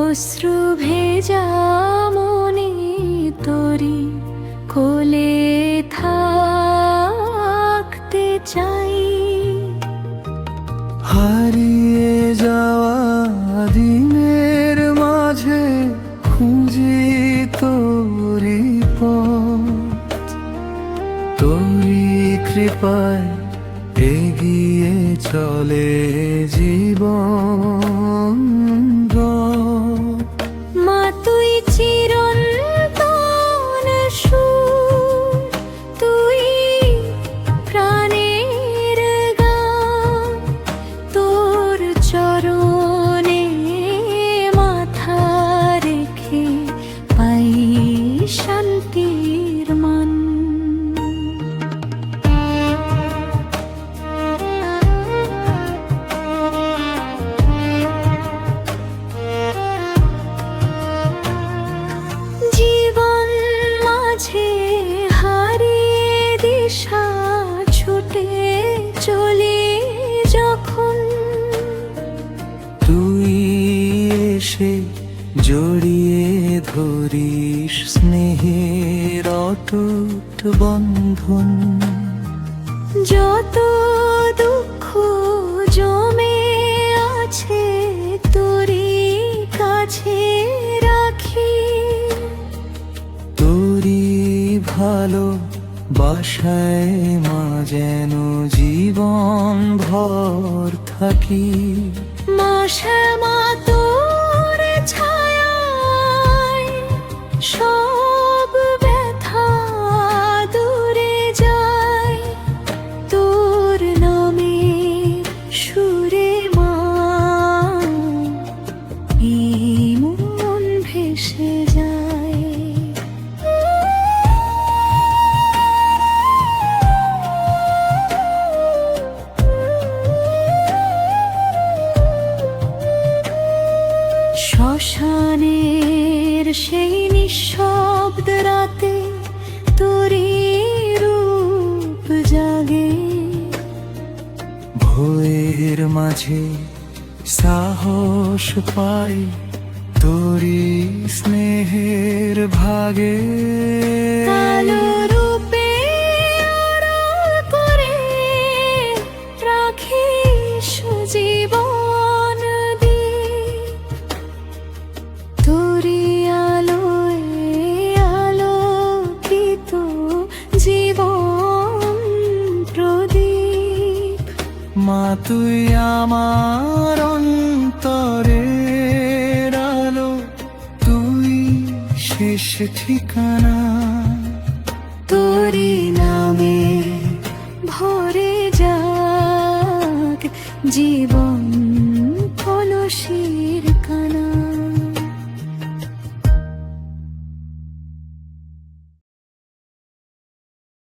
অশ্রু ভেজা মনে তোরি কোলে থাকতে চাই। হারিয়ে যাওয়া দিনের মাঝে খুঁজি তোরি পথ, তোরি কৃপায় এগিয়ে চলে জীবন। মা তুই চিরন্তন সুর, তুই প্রাণের গান, তোর চরণে মাথা রেখে পাই শান্তির মান। জীবন মাঝে হারিয়ে দিশা ছুটে চলে যখন, তুই এসে জড়িয়ে ধরিস স্নেহের অটুট বন্ধন। যত দুঃখ জমে আছে তোরই কাছে রাখি, তোরি ভালো বাসায় মা যেন জীবন ভর থাকি। মা শ্যামা তোর ছায়ায় সব ব্যথা দূরে যায়, তোর নামে সুরে মা এই মন ভেসে যায়। শ্মশানের সেই নিঃশব্দ রাতে তোরই রূপ জাগে, ভোরের মাঝে সাহস পাই তোরি স্নেহের ভাগে। কালো রূপে আড়াল করে রাখিস জীবন দিয়ে, তোরই আলোয় আলোকিত জীবন প্রদীপ। মা তুই আমার অন্তরের আলো, তুই শেষ ঠিকানা। তোরই নামে ভরে যাক জীবন কলসির কানা।